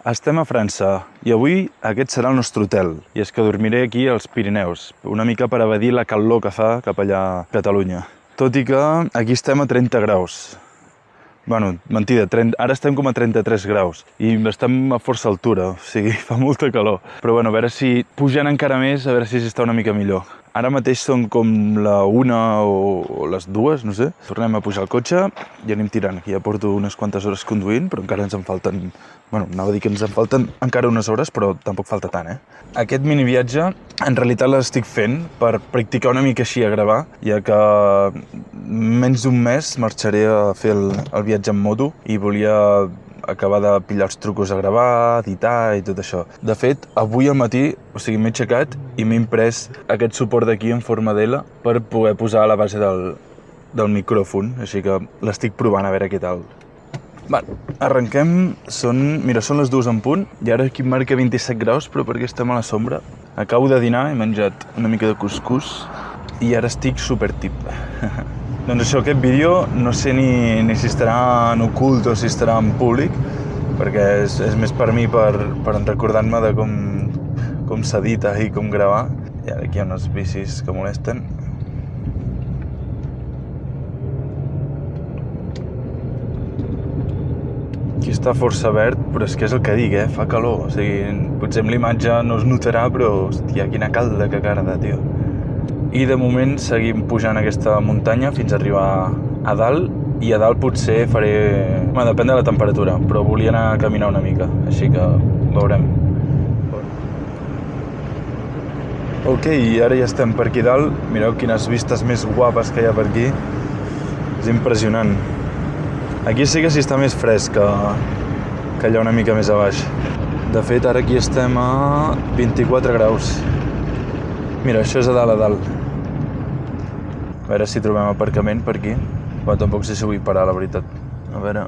Estem a França i avui aquest serà el nostre hotel. I és que dormiré aquí als Pirineus, una mica per evadir la calor que fa cap allà a Catalunya. Tot i que aquí estem a 30 graus. Bueno, mentida, ara estem com a 33 graus i estem a força altura, o sigui, fa molta calor. Però bueno, a veure si pujant encara més, a veure si està una mica millor. Ara mateix són com la 1 o les 2, no sé. Tornem a pujar al cotxe i anem tirant. Aquí ja porto unes quantes hores conduint, però encara ens en falten... Bueno, anava a dir que ens en falten encara unes hores, però tampoc falta tant, Aquest mini viatge, en realitat l'estic fent per practicar una mica així a gravar, ja que menys d'un mes marxaré a fer el viatge en moto i volia acabar de pillar els trucos a gravar, editar i tot això. De fet, avui al matí, m'he aixecat i m'he imprès aquest suport d'aquí en forma d'L per poder posar a la base del micròfon, així que l'estic provant a veure què tal. Bueno, arrenquem, són les 2 en punt, i ara aquí em marca 27 graus, però perquè estem a la sombra. Acabo de dinar, he menjat una mica de cuscús i ara estic super tip. Doncs això, aquest vídeo no sé ni si estarà en ocult o si estarà en públic, perquè és més per mi, per recordar-me de com s'edita i com gravar. I ara aquí hi ha unes bicis que molesten. Aquí està força verd, però és que és el que dic, fa calor. O sigui, potser amb l'imatge no es notarà, però hòstia, quina calda que carda, tio. I de moment seguim pujant aquesta muntanya fins a arribar a dalt, i a dalt potser faré... Bueno, depèn de la temperatura, però volia anar a caminar una mica, així que veurem. Ok, i ara ja estem per aquí dalt. Mireu quines vistes més guapes que hi ha per aquí. És impressionant. Aquí sí que està més fresc que allà una mica més a baix. De fet, ara aquí estem a 24 graus. Mira, això és a dalt. A veure si trobem aparcament per aquí. Però tampoc sé si vull parar, la veritat. A veure...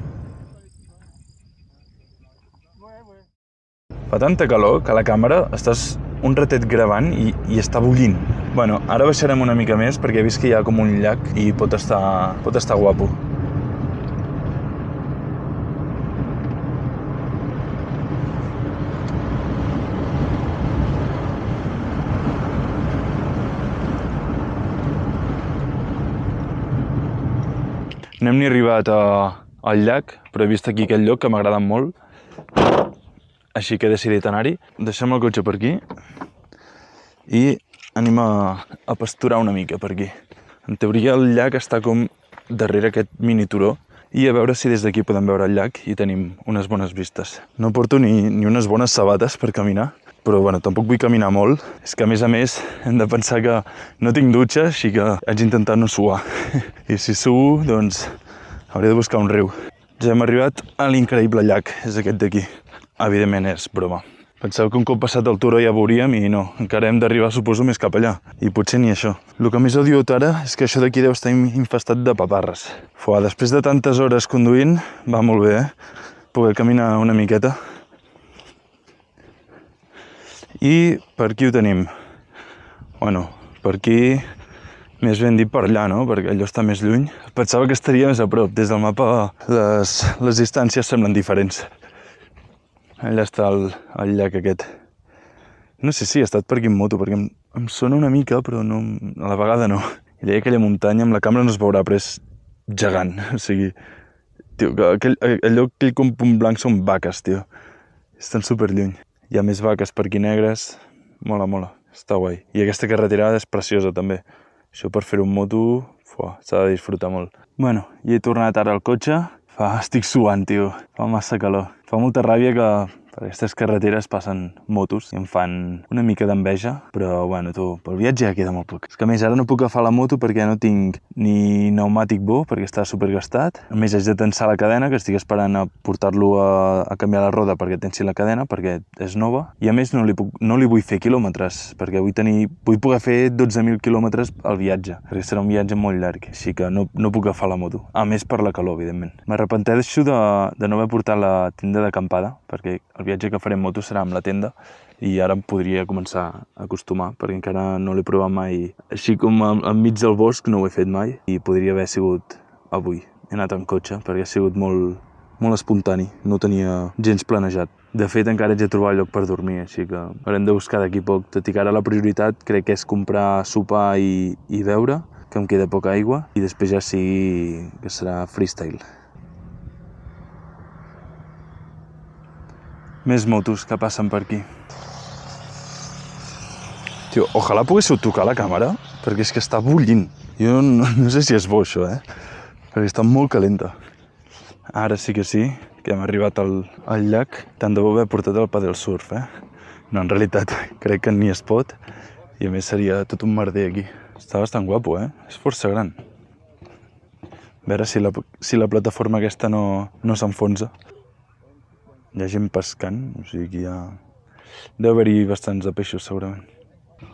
Fa tanta calor que a la càmera estàs un ratet gravant i està bullint. Bueno, ara baixarem una mica més perquè he vist que hi ha com un llac i pot estar guapo. No hem ni arribat al llac, però he vist aquí aquest lloc que m'agrada molt, així que he decidit anar-hi. Deixem el cotxe per aquí i anem a pasturar una mica per aquí. En teoria el llac està com darrere aquest mini turó i a veure si des d'aquí podem veure el llac i tenim unes bones vistes. No porto ni unes bones sabates per caminar, però bueno, tampoc vull caminar molt. És que a més hem de pensar que no tinc dutxa, així que haig d'intentar no suar. I si suo, doncs hauré de buscar un riu. Ja hem arribat a l'increïble llac, és aquest d'aquí. Evidentment és broma. Penseu que un cop passat el turó ja veuríem i no, encara hem d'arribar, suposo, més cap allà. I potser ni això. El que més odio ara és que això d'aquí deu estar infestat de paparres. Després de tantes hores conduint, va molt bé, poder caminar una miqueta. I per aquí ho tenim. Bueno, per aquí, més ben dit per allà, no? Perquè allò està més lluny. Pensava que estaria més a prop. Des del mapa les distàncies semblen diferents. Allà està el llac aquest. No sé si he estat per aquí en moto, perquè em sona una mica, però no, a la vegada no. I deia aquella muntanya, amb la càmera no es veurà, però és gegant. O sigui, tio, aquell com punt blanc són vaques, tio. Estan superlluny. Hi ha més vaques per aquí negres. Mola. Està guai. I aquesta carretera és preciosa, també. Això per fer-ho en moto, s'ha de disfrutar molt. Bueno, i he tornat ara al cotxe. Estic suant, tio. Fa massa calor. Fa molta ràbia que per aquestes carreteres passen motos i em fan una mica d'enveja, però bueno, pel viatge ja queda molt poc. És que a més ara no puc agafar la moto perquè no tinc ni pneumàtic bo, perquè està supergastat. A més haig de tensar la cadena, que estic esperant a portar-lo a canviar la roda perquè tensi la cadena, perquè és nova. I a més no li vull fer quilòmetres, perquè vull poder fer 12.000 quilòmetres al viatge, perquè serà un viatge molt llarg, així que no puc agafar la moto. A més per la calor, evidentment. M'arrepenteixo de no haver portat la tenda d'acampada, perquè el viatge que faré en moto serà amb la tenda i ara em podria començar a acostumar perquè encara no l'he provat mai. Així com enmig del bosc no ho he fet mai i podria haver sigut avui. He anat en cotxe perquè ha sigut molt, molt espontani, no ho tenia gens planejat. De fet, encara haig de trobar lloc per dormir, així que haurem de buscar d'aquí poc. Tot i que ara la prioritat crec que és comprar sopar i beure, que em queda poca aigua, i després ja sí que serà freestyle. Més motos que passen per aquí. Tio, ojalà poguéssiu tocar la càmera, perquè és que està bullint. Jo no sé si és bo això, perquè està molt calenta. Ara sí que hem arribat al llac. Tant de bo haver portat el paddle surf, No, en realitat, crec que ni es pot. I a més seria tot un merder aquí. Està bastant guapo, És força gran. A veure si la plataforma aquesta no s'enfonsa. Hi ha gent pescant, o sigui que deu haver-hi bastants de peixos, segurament.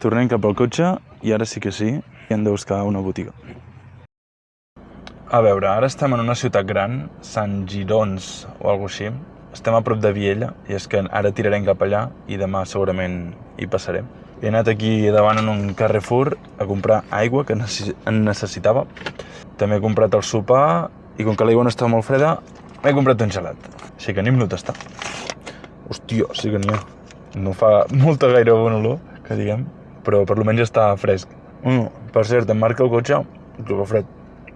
Tornem cap al cotxe i ara sí que hem de buscar una botiga. A veure, ara estem en una ciutat gran, Sant Girons o alguna cosa així. Estem a prop de Viella i és que ara tirarem cap allà i demà segurament hi passarem. He anat aquí davant en un Carrefour a comprar aigua, que en necessitava. També he comprat el sopar i com que l'aigua no està molt freda, m'he comprat un gelat. Així que anem a tastar. Hòstia, sí que n'hi ha. No fa molta gaire bona olor, que diguem, però per almenys està fresc. Per cert, em marca el cotxe, que va fred.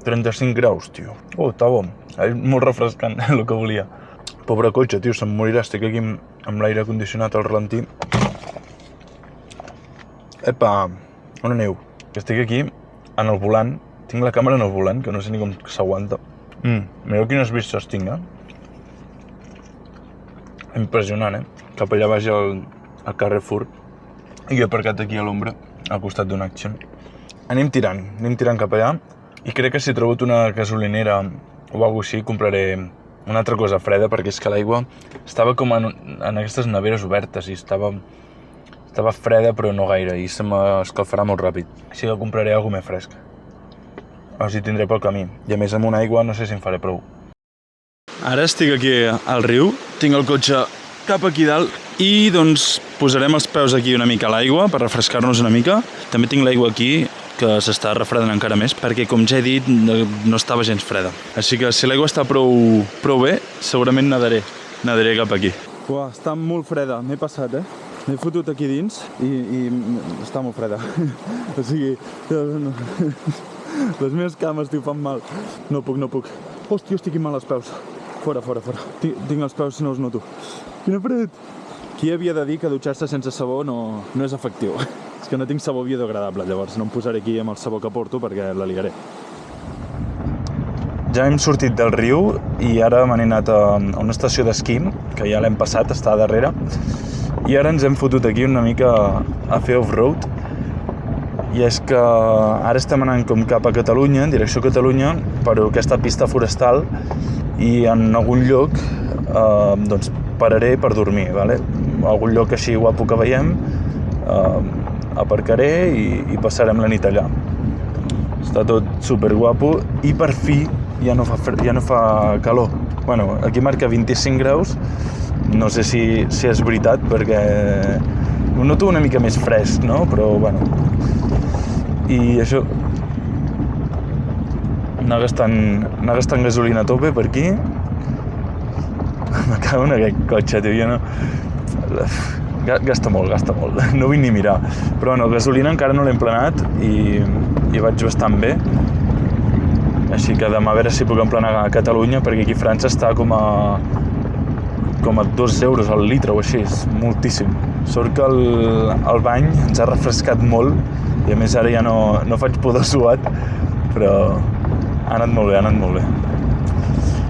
35 graus, tio. Està bo. És molt refrescant, el que volia. Pobre cotxe, tio, se'm morirà. Estic aquí amb l'aire condicionat al ralentí. Epa, on aneu? Estic aquí, en el volant. Tinc la càmera en el volant, que no sé ni com s'aguanta. Mireu quines vistes tinc, Impressionant, Cap allà baix al Carrefour. I he aparcat aquí a l'ombra, al costat d'un Action. Anem tirant cap allà. I crec que si he trobat una gasolinera o alguna cosa així, compraré una altra cosa freda, perquè és que l'aigua estava com en aquestes neveres obertes i estava freda però no gaire i se m'escalfarà molt ràpid. Així que compraré alguna més fresc. Així tindré pel camí. I a més amb una aigua no sé si em faré prou. Ara estic aquí al riu, tinc el cotxe cap aquí dalt i doncs posarem els peus aquí una mica a l'aigua per refrescar-nos una mica. També tinc l'aigua aquí que s'està refredant encara més perquè, com ja he dit, no estava gens freda. Així que si l'aigua està prou bé, segurament nadaré cap aquí. Uah, està molt freda, m'he passat, M'he fotut aquí dins i està molt freda. O sigui, les meves cames, tio, fan mal. No puc. Hòstia, estic mal als peus. Fora. Tinc els peus, no els noto. Quina fred! Qui havia de dir que dutxar-se sense sabó no és efectiu? És que no tinc sabó biodegradable, llavors no em posaré aquí amb el sabó que porto perquè la ligaré. Ja hem sortit del riu i ara m'he anat a una estació d'esquí, que ja l'hem passat, està a darrere, i ara ens hem fotut aquí una mica a fer off-road. I és que ara estem anant com cap a Catalunya, en direcció a Catalunya, per aquesta pista forestal, i en algun lloc doncs pararé per dormir, vale? Algun lloc així guapo que veiem, aparcaré i passarem la nit allà. Està tot super guapo i per fi ja no fa calor. Bueno, aquí marca 25 graus, no sé si és veritat perquè ho noto una mica més fresc, no? Però bueno, i això, anar gastant gasolina a tope per aquí. Me cago en aquest cotxe, tio, jo no... Gasta molt, no vull ni mirar. Però bueno, gasolina encara no l'he emplenat i vaig bastant bé. Així que demà a veure si puc emplenar a Catalunya, perquè aquí a França està com a 2 euros al litre o així, és moltíssim. Sort que el bany ens ha refrescat molt i a més ara ja no faig pudor suat, però ha anat molt bé.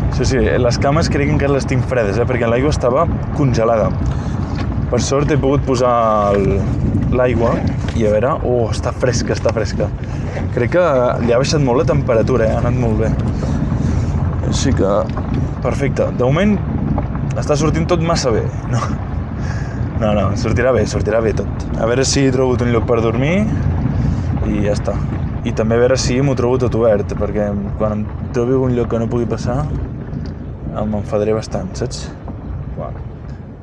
Això sí, les cames crec que encara les tinc fredes, perquè l'aigua estava congelada. Per sort he pogut posar l'aigua i a veure... està fresca. Crec que li ha baixat molt la temperatura, ha anat molt bé. Així que, perfecte. De moment està sortint tot massa bé. No, sortirà bé tot. A veure si he trobat un lloc per dormir i ja està. I també a veure si m'ho trobo tot obert, perquè quan em trobi un lloc que no pugui passar m'enfadaré bastant, saps?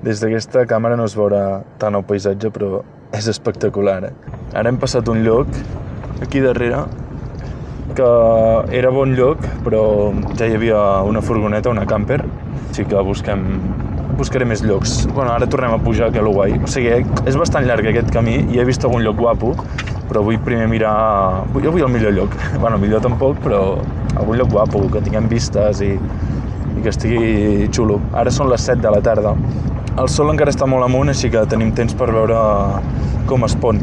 Des d'aquesta càmera no es veurà tant el paisatge, però és espectacular, Ara hem passat un lloc, aquí darrere, que era bon lloc, però ja hi havia una furgoneta, una camper, Així que buscaré més llocs. Bueno, ara tornem a pujar, que és lo guai. O sigui, és bastant llarg aquest camí i he vist algun lloc guapo, però vull primer mirar... Jo vull el millor lloc. Bueno, millor tampoc, però algun lloc guapo, que tinguem vistes i que estigui xulo. Ara són les 7 de la tarda. El sol encara està molt amunt, així que tenim temps per veure com es pon.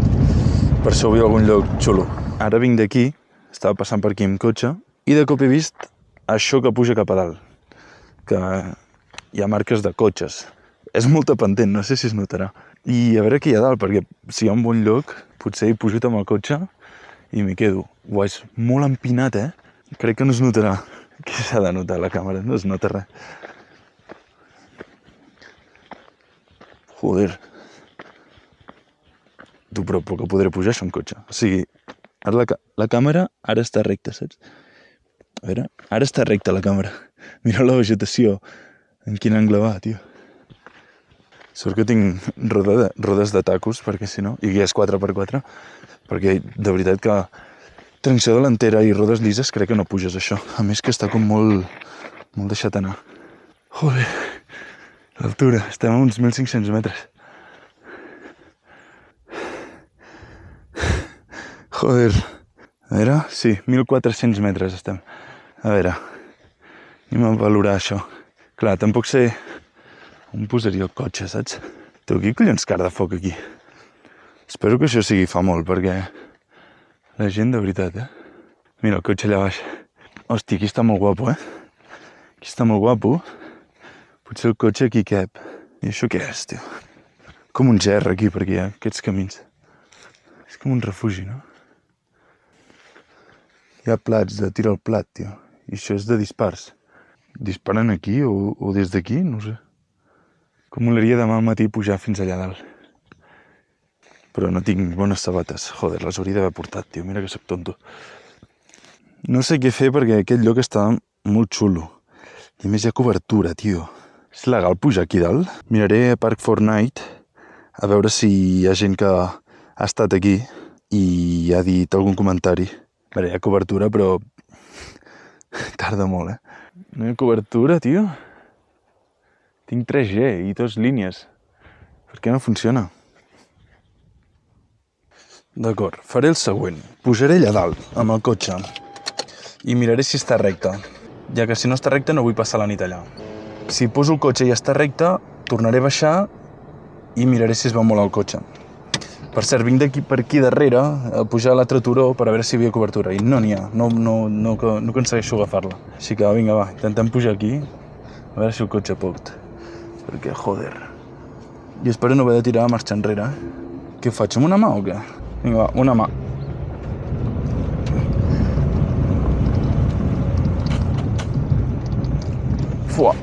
Per això vull algun lloc xulo. Ara vinc d'aquí, estava passant per aquí amb cotxe, i de cop he vist això que puja cap a dalt, que hi ha marques de cotxes. És molta pendent, no sé si es notarà. I a veure què hi ha dalt, perquè si hi ha un bon lloc, potser hi pujo amb el cotxe i m'hi quedo. Uau, és molt empinat, Crec que no es notarà. Què s'ha de notar la càmera? No es nota res. Joder. Tu, però poc podré pujar això amb cotxe. O sigui, ara la càmera ara està recta, saps? A veure, ara està recta la càmera. Mira la vegetació, en quin angle va, tio. Sort que tinc rodes de tacos, perquè si no, i guies 4x4, perquè de veritat que tracció delantera i rodes llises crec que no puges això. A més que està com molt deixat anar. Joder, l'altura, estem a uns 1.500 metres. Joder, a veure, sí, 1.400 metres estem. A veure, anem a valorar això. Clar, tampoc sé on posaria el cotxe, saps? Té aquí collons car de foc aquí. Espero que això sigui fa molt, perquè la gent de veritat, Mira el cotxe allà baix. Hòstia, aquí està molt guapo, Aquí està molt guapo. Potser el cotxe aquí cap. I això què és, tio? Com un gerro aquí, per aquí, aquests camins. És com un refugi, no? Hi ha plats de tiro al plat, tio. I això és de dispars. Disparen aquí o des d'aquí? No ho sé. Com molaria demà al matí pujar fins allà dalt. Però no tinc bones sabates. Joder, les hauria d'haver portat, tio. Mira que soc tonto. No sé què fer perquè aquest lloc està molt xulo. I a més hi ha cobertura, tio. És legal pujar aquí dalt? Miraré a Park Fortnite a veure si hi ha gent que ha estat aquí i ha dit algun comentari. A veure, hi ha cobertura, però tarda molt, No hi ha cobertura, tio? Tinc 3G i 2 línies. Per què no funciona? D'acord, faré el següent. Pujaré allà dalt, amb el cotxe, i miraré si està recte, ja que si no està recte no vull passar la nit allà. Si poso el cotxe i està recte, tornaré a baixar i miraré si es veu molt el cotxe. Per cert, vinc d'aquí per aquí darrere a pujar a l'altre turó per a veure si hi havia cobertura, i no n'hi ha, no aconsegueixo agafar-la. Així que vinga, va, intentem pujar aquí, a veure si el cotxe pot. Perquè, joder. I espero no haver de tirar marxa enrere, Què ho faig, amb una mà o què? Vinga, va, una mà. Fuà.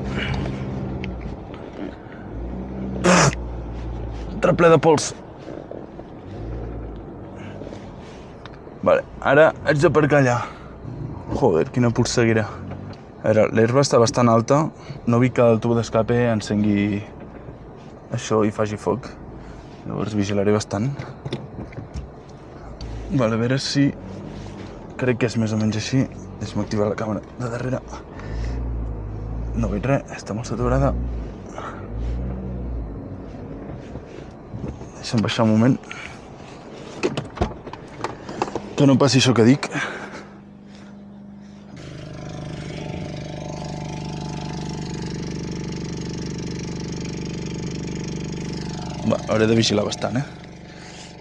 Treple de pols. Vale, ara haig d'aparcar allà. Joder, quina polseguera. A veure, l'herba està bastant alta. No vull que el tubo d'escape encengui això i faci foc. Llavors vigilaré bastant. Vale, a veure si... Crec que és més o menys així. Deixa'm activar la càmera de darrere. No veig res, està molt saturada. Deixa'm baixar un moment. Que no passi això que dic. Va, hauré de vigilar bastant,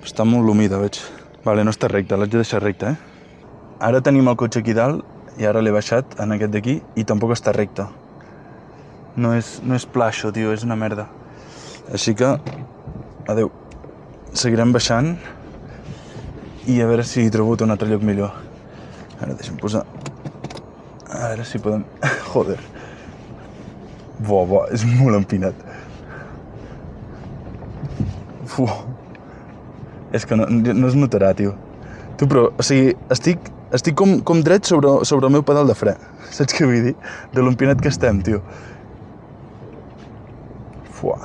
Està molt humida, veig. Vale, no està recte, l'haig de deixar recte, Ara tenim el cotxe aquí dalt i ara l'he baixat en aquest d'aquí i tampoc està recte. No és pla això, tio, és una merda. Així que, adeu. Seguirem baixant i a veure si trobo un altre lloc millor. Ara deixa'm posar... A veure si podem... Joder. Buah, és molt empinat. Fuà. És que no es notarà, tio. Tu, però, o sigui, estic com dret sobre el meu pedal de fre. Saps què vull dir? De l'empinat que estem, tio. Fuà.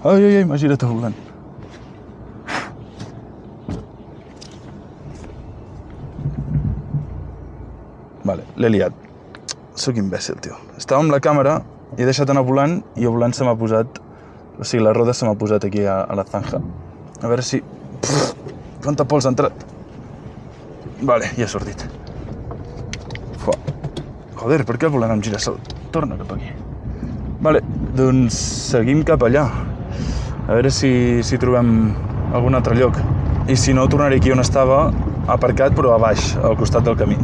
Ai, m'ha girat el volant. Vale, l'he liat. Soc imbècil, tio. Estava amb la càmera, he deixat anar volant i el volant se m'ha posat... O sigui, la roda se m'ha posat aquí a la zanja. A veure si... Quanta pols ha entrat. Vale, ja ha sortit. Fua. Joder, per què el volant em gira sol? Torna cap aquí. Vale, doncs seguim cap allà. A veure si trobem algun altre lloc. I si no, tornaré aquí on estava, aparcat, però a baix, al costat del camí.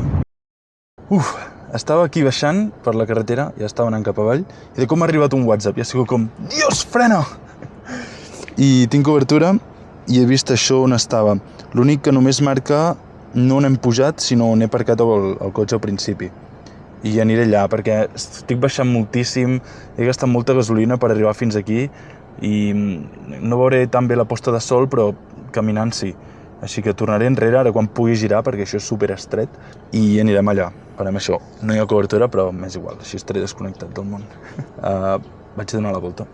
Estava aquí baixant per la carretera, ja estava anant cap avall, i de com m'ha arribat un WhatsApp, i ha sigut com, Dios, frena! I tinc cobertura, i he vist això on estava. L'únic que només marca no on hem pujat, sinó on he aparcat el cotxe al principi. I aniré allà, perquè estic baixant moltíssim, he gastat molta gasolina per arribar fins aquí, i no veuré tan bé la posta de sol, però caminant sí. Així que tornaré enrere ara quan pugui girar, perquè això és super estret, i anirem allà. Farem això. No hi ha cobertura, però m'és igual, així estaré desconnectat del món. Vaig a donar la volta.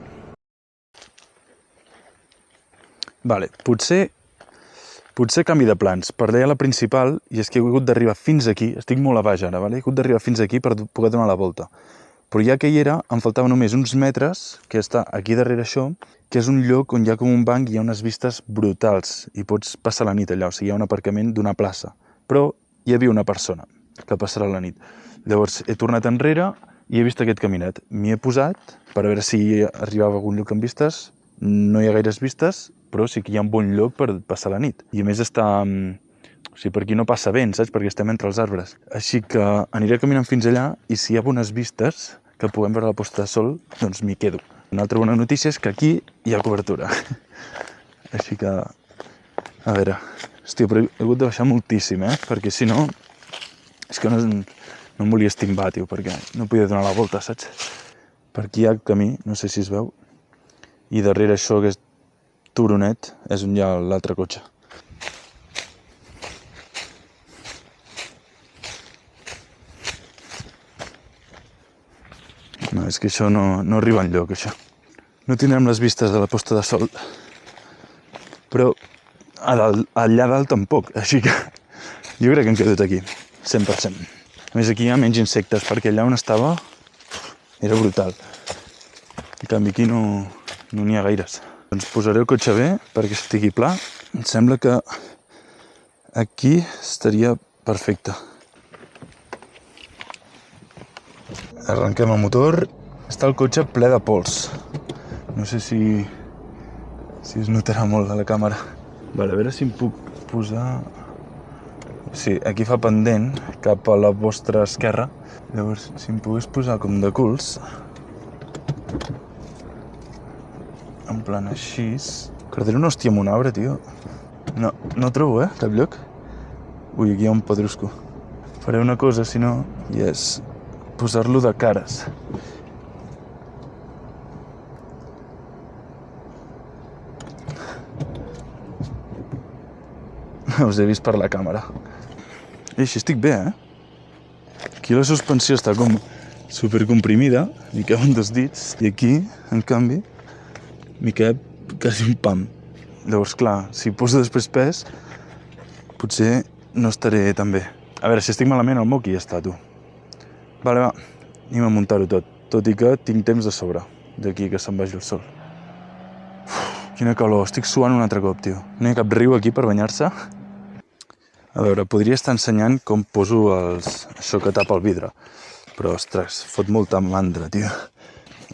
Vale, potser canvi de plans. Per allà a la principal, i és que he hagut d'arribar fins aquí, estic molt a baix ara, vale? He hagut d'arribar fins aquí per poder donar la volta. Però ja que hi era, em faltaven només uns metres, que està aquí darrere això, que és un lloc on hi ha com un banc i hi ha unes vistes brutals, i pots passar la nit allà, o sigui, hi ha un aparcament d'una plaça. Però hi havia una persona que passarà la nit. Llavors he tornat enrere i he vist aquest caminet. M'hi he posat per veure si arribava a algun lloc amb vistes. No hi ha gaires vistes, però sí que hi ha un bon lloc per passar la nit. I a més està... O sigui, per aquí no passa vent, saps? Perquè estem entre els arbres. Així que aniré caminant fins allà i si hi ha bones vistes que puguem veure la posta de sol, doncs m'hi quedo. Una altra bona notícia és que aquí hi ha cobertura. Així que... A veure... Hòstia, però he hagut de baixar moltíssim, perquè si no... És que no em volia estimbar, tio, perquè no podia donar la volta, saps? Per aquí hi ha camí, no sé si es veu, i darrere això, aquest turonet, és on hi ha l'altre cotxe. No, és que això no arriba enlloc, això. No tindrem les vistes de la posta de sol, però allà dalt tampoc, així que jo crec que em quedo aquí. 100%. A més, aquí hi ha menys insectes, perquè allà on estava era brutal. En canvi, aquí no n'hi ha gaires. Doncs posaré el cotxe bé perquè estigui pla. Em sembla que aquí estaria perfecte. Arrenquem el motor. Està el cotxe ple de pols. No sé si es notarà molt a la càmera. Vale, a veure si em puc posar... Sí, aquí fa pendent cap a la vostra esquerra. Llavors, si em pogués posar com de culs, en plan així... Cardera una hòstia amb un arbre, tio. No trobo, cap lloc. Ui, aquí hi ha un pedrusco. Faré una cosa, si no, i és posar-lo de cares. Us he vist per la càmera. I així estic bé, Aquí la suspensió està com supercomprimida, m'hi caben 2 dits, i aquí, en canvi, m'hi cap quasi un pam. Llavors, clar, si poso després pes, potser no estaré tan bé. A veure, si estic malament, el moc i ja està, tu. Vale, va, anem a muntar-ho tot i que tinc temps de sobre, d'aquí que se'n vagi el sol. Quina calor, estic suant un altre cop, tio. No hi ha cap riu aquí per banyar-se. A veure, podria estar ensenyant com poso això que tapa el vidre, però, ostres, fot molta mandra, tio.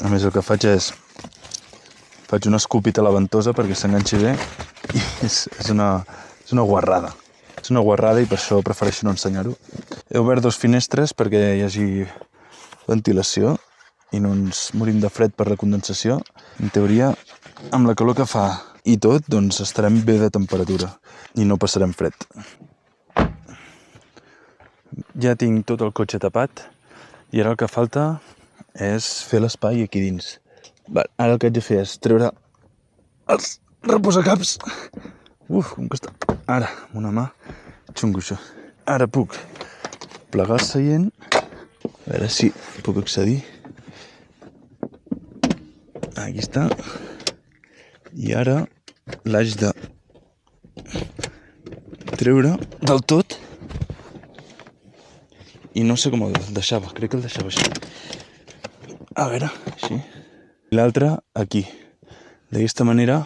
A més, el que faig és... Faig un escopit a la ventosa perquè s'enganxi bé i és una guarrada. És una guarrada i per això prefereixo no ensenyar-ho. He obert 2 finestres perquè hi hagi ventilació i no ens morim de fred per la condensació. En teoria, amb la calor que fa i tot, doncs estarem bé de temperatura i no passarem fred. Ja tinc tot el cotxe tapat i ara el que falta és fer l'espai aquí dins. Ara el que haig de fer és treure els reposacaps. Com que està... Ara, amb una mà, xungo això. Ara puc plegar el seient. A veure si puc accedir. Aquí està. I ara l'haig de treure del tot i no sé com el deixava, crec que el deixava així. A veure, així. I l'altre aquí. D'aquesta manera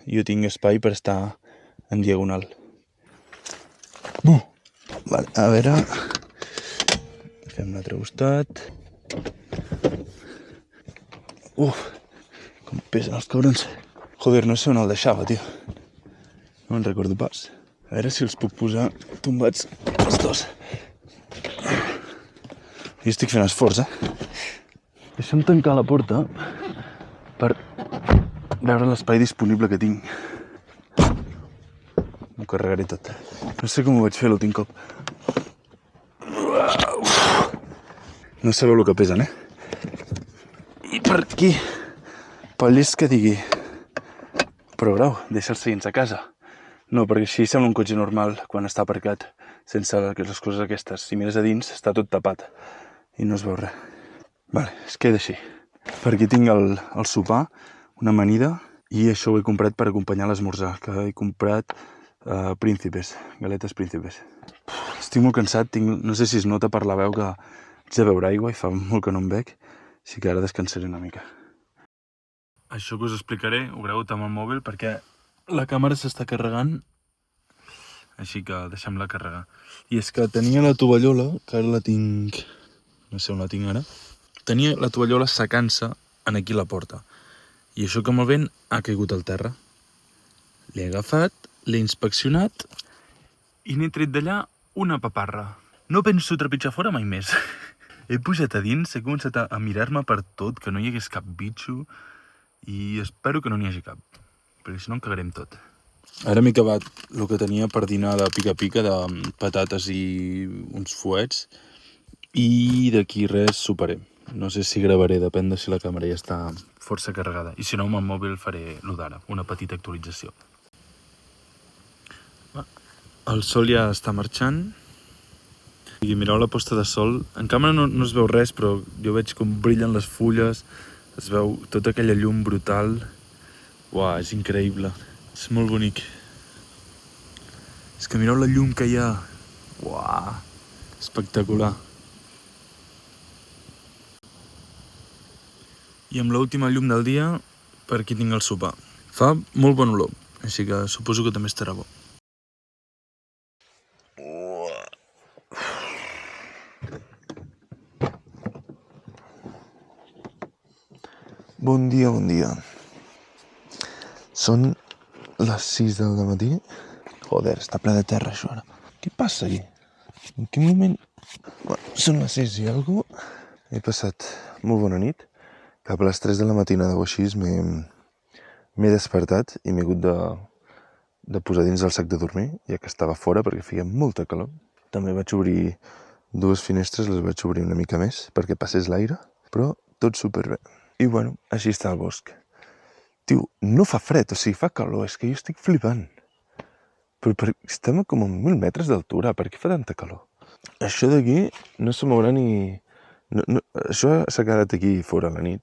jo tinc espai per estar en diagonal. Vale, a veure... Fem l'altre costat. Com pesen els cabrons. Joder, no sé on el deixava, tio. No en recordo pas. A veure si els puc posar tombats els dos. Jo estic fent esforç, Deixa'm tancar la porta per veure l'espai disponible que tinc. M'ho carregaré tot. No sé com ho vaig fer l'últim cop. No sabeu el que pesen, I per aquí, pel llest que digui. Però, grau, deixa els seients a casa. No, perquè així sembla un cotxe normal quan està aparcat, sense les coses aquestes. Si mires a dins, està tot tapat i no es veu res. Vale, es queda així. Per aquí tinc el sopar, una amanida, i això ho he comprat per acompanyar l'esmorzar, que he comprat príncipes, galetes príncipes. Estic molt cansat, no sé si es nota per la veu que haig de beure aigua i fa molt que no em bec, així que ara descansaré una mica. Això que us explicaré ho gravo amb el mòbil perquè la càmera s'està carregant, així que deixem-la carregar. I és que tenia la tovallola, que ara la tinc... no sé on la tinc ara. Tenia la tovallola secant-se en aquí la porta. I això que amb el vent ha caigut al terra. L'he agafat, l'he inspeccionat i n'he tret d'allà una paparra. No penso trepitjar fora mai més. He pujat a dins, he començat a mirar-me per tot, que no hi hagués cap bitxo, i espero que no n'hi hagi cap, perquè si no en cagarem tot. Ara m'he acabat el que tenia per dinar de pica-pica, de patates i uns fuets, i d'aquí res soparé. No sé si gravaré, depèn de si la càmera ja està força carregada. I si no, amb el mòbil faré lo d'ara, una petita actualització. El sol ja està marxant. I mireu la posta de sol. En càmera no es veu res, però jo veig com brillen les fulles. Es veu tota aquella llum brutal. Uau, és increïble. És molt bonic. És que mireu la llum que hi ha. Uau, espectacular. I amb l'última llum del dia, per aquí tinc el sopar. Fa molt bon olor, així que suposo que també estarà bo. Bon dia, bon dia. Són les 6 del matí. Joder, està ple de terra això ara. Què passa aquí? En quin moment? Bueno, són les 6 i alguna cosa. He passat molt bona nit. Cap a les 3 de la matinada o així m'he despertat i m'he hagut de posar dins el sac de dormir, ja que estava fora perquè feia molta calor. També vaig obrir 2 finestres, les vaig obrir una mica més perquè passés l'aire, però tot superbé. I bueno, així està el bosc. Tio, no fa fred, o sigui, fa calor, és que jo estic flipant. Però estem com a 1.000 metres d'altura, per què fa tanta calor? Això d'aquí no se mourà ni... Això s'ha quedat aquí fora a la nit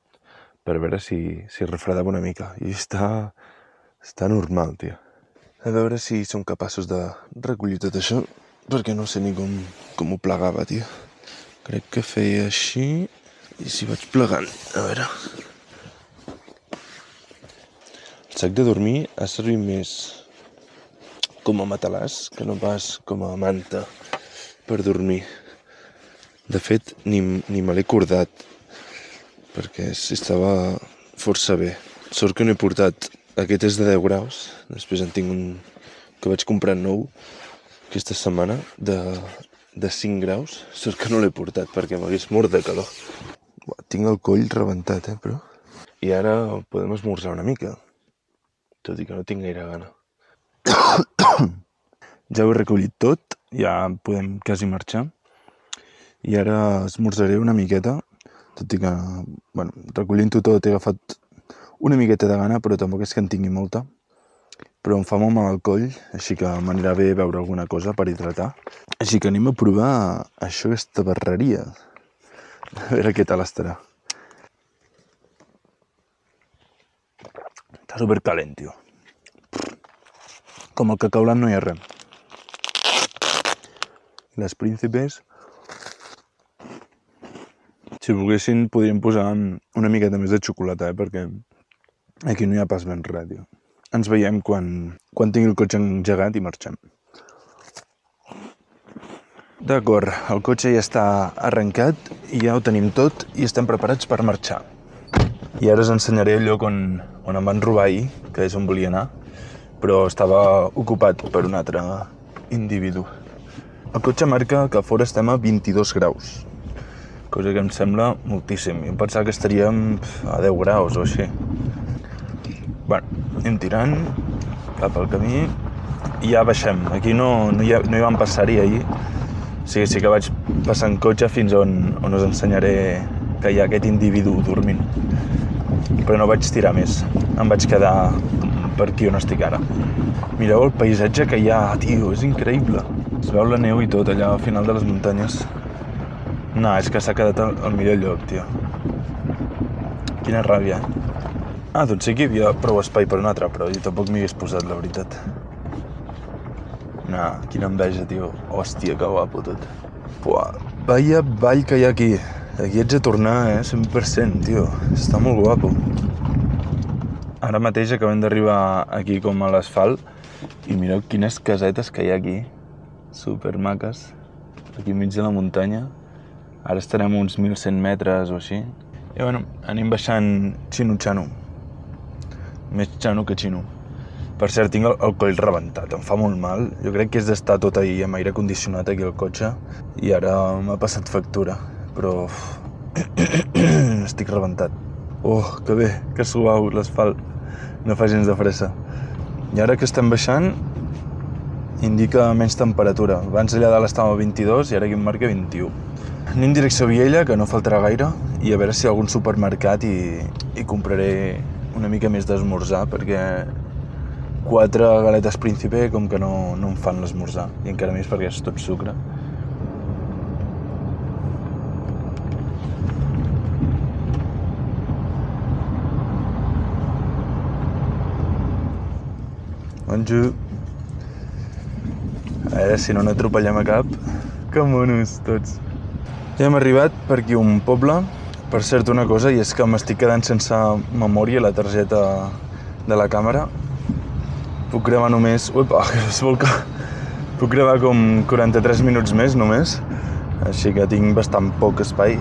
per veure si refredava una mica. I està normal, tio. A veure si som capaços de recollir tot això, perquè no sé ni com ho plegava, tio. Crec que feia així i s'hi vaig plegant. A veure... El sac de dormir ha servit més com a matalàs que no pas com a manta per dormir. De fet, ni me l'he cordat, perquè estava força bé. Sort que no he portat... Aquest és de 10 graus, després en tinc un que vaig comprar nou aquesta setmana, de 5 graus. Sort que no l'he portat, perquè m'hagués mort de calor. Tinc el coll rebentat, però... I ara podem esmorzar una mica, tot i que no tinc gaire gana. Ja ho he recollit tot, ja podem quasi marxar. I ara esmorzaré una miqueta, tot i que, bueno, recollint-ho tot he agafat una miqueta de gana, però tampoc és que en tingui molta. Però em fa molt mal al coll, així que m'anirà bé veure alguna cosa per hidratar. Així que anem a provar això, aquesta barreria. A veure què tal estarà. Està supercalent, tio. Com el cacaulat no hi ha res. Les príncipes Si volguessin, podríem posar una miqueta més de xocolata, perquè aquí no hi ha pas ben res, tio. Ens veiem quan tingui el cotxe engegat i marxem. D'acord, el cotxe ja està arrencat i ja ho tenim tot i estem preparats per marxar. I ara us ensenyaré el lloc on em van robar ahir, que és on volia anar, però estava ocupat per un altre individu. El cotxe marca que a fora estem a 22 graus, cosa que em sembla moltíssim. Jo em pensava que estaríem a 10 graus o així. Bueno, anem tirant cap al camí i ja baixem. Aquí no hi vam passar-hi ahir. Sí que vaig passar en cotxe fins on us ensenyaré que hi ha aquest individu dormint. Però no vaig tirar més. Em vaig quedar per aquí on estic ara. Mireu el paisatge que hi ha, tio, és increïble. Es veu la neu i tot allà al final de les muntanyes. No, és que s'ha quedat al millor lloc, tio. Quina ràbia. Doncs sí que hi havia prou espai per un altre, però jo tampoc m'hi hagués posat, la veritat. No, quina enveja, tio. Hòstia, que guapo tot. Buah, vaya vall que hi ha aquí. Aquí haig de tornar, 100%, tio. Està molt guapo. Ara mateix acabem d'arribar aquí com a l'asfalt i mireu quines casetes que hi ha aquí. Supermaques. Aquí enmig de la muntanya. Ara estarem uns 1.100 metres o així. I bueno, anem baixant xino-xano. Més xano que xino. Per cert, tinc el coll rebentat, em fa molt mal. Jo crec que és d'estar tot ahir amb aire condicionat aquí al cotxe i ara m'ha passat factura, però estic rebentat. Oh, que bé, que suau l'asfalt, no fa gens de fressa. I ara que estem baixant indica menys temperatura. Abans allà dalt estava a 22 i ara aquí em marca 21. Anem direcció a Viella, que no faltarà gaire, i a veure si hi ha algun supermercat i compraré una mica més d'esmorzar, perquè 4 galetes Príncipe com que no em fan l'esmorzar, i encara més perquè és tot sucre. Bonjour. A veure si no n'atropellem a cap. Que monos tots. Ja hem arribat per aquí un poble. Per cert, una cosa, i és que m'estic quedant sense memòria la targeta de la càmera. Puc gravar només... Uepa, que es volca. Puc gravar com 43 minuts més només. Així que tinc bastant poc espai.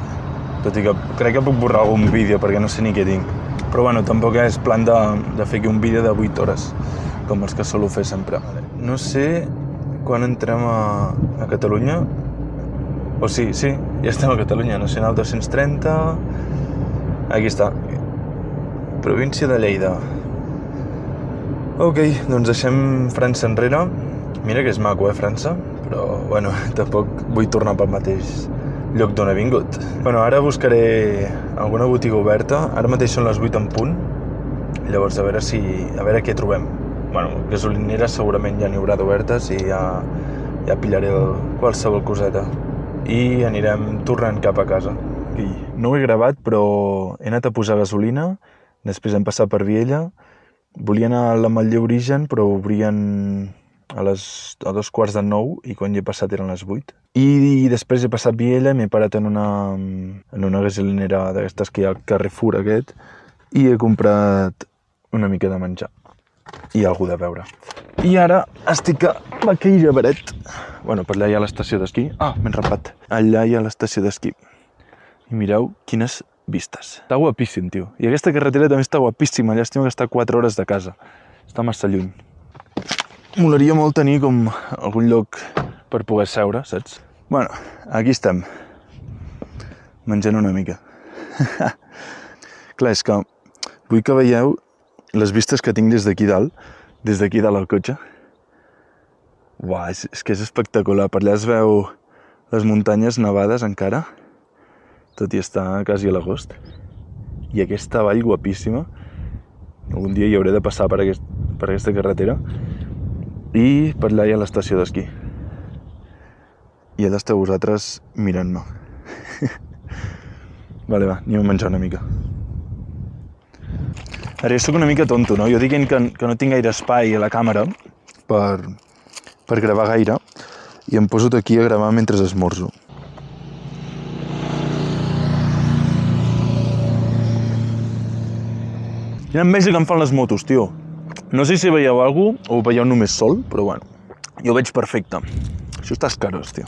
Tot i que crec que puc borrar algun vídeo perquè no sé ni què tinc. Però bueno, tampoc és plan de fer aquí un vídeo de 8 hores, com els que solo fer sempre. No sé quan entrem a Catalunya. O sí, ja estem a Catalunya. Nacional 230. Aquí està. Província de Lleida. Ok, doncs deixem França enrere. Mira que és maco, França? Però, bueno, tampoc vull tornar pel mateix lloc d'on he vingut. Bueno, ara buscaré alguna botiga oberta. Ara mateix són les 8 en punt. Llavors, a veure què trobem. Bueno, gasolineres segurament ja n'hi haurà d'obertes i ja pillaré qualsevol coseta. I anirem tornant cap a casa. No ho he gravat, però he anat a posar gasolina, després hem passat per Viella. Volia anar a l'Ametller Origen, però obrien a 8:45 i quan hi he passat eren les 8. I després he passat Viella i m'he parat en una gasolinera d'aquestes que hi ha al Carrefour aquest i he comprat una mica de menjar i alguna de beure. I ara estic a Baqueira Beret. Bueno, per allà hi ha l'estació d'esquí. M'he enrapat. Allà hi ha l'estació d'esquí. I mireu quines vistes. Està guapíssim, tio. I aquesta carretera també està guapíssima. Llàstima que està 4 hores de casa. Està massa lluny. Molaria molt tenir com algun lloc per poder seure, saps? Bueno, aquí estem. Menjant una mica. Clar, és que vull que veieu les vistes que tinc des d'aquí dalt al cotxe. Uau, és que és espectacular. Per allà es veu les muntanyes nevades encara, tot i estar quasi a l'agost. I aquesta vall guapíssima. Algun dia hi hauré de passar per aquesta carretera. I per allà hi ha l'estació d'esquí. I allà esteu vosaltres mirant-me. Vale, va, anem a menjar una mica. Ara, jo soc una mica tonto, no? Jo dient que no tinc gaire espai a la càmera per gravar gaire i em poso aquí a gravar mentre esmorzo. Quina enveja que em fan les motos, tio. No sé si veieu alguna cosa o ho veieu només sol, però bueno, jo ho veig perfecte. Això està escarós, tio.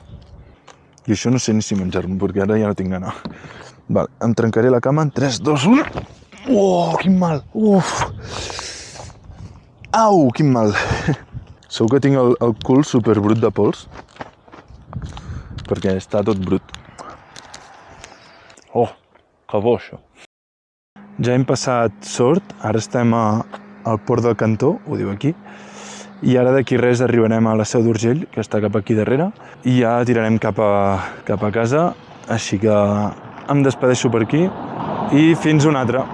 I això no sé ni si menjar-me, perquè ara ja no tinc gana. Vale, em trencaré la cama en 3, 2, 1... Oh, quin mal! Uf! Au, quin mal! Segur que tinc el cul superbrut de pols, perquè està tot brut. Oh, que bo, això. Ja hem passat Sort, ara estem al Port del Cantó, ho diu aquí, i ara d'aquí res arribarem a la Seu d'Urgell, que està cap aquí darrere, i ja tirarem cap a casa, així que em despedeixo per aquí i fins una altra.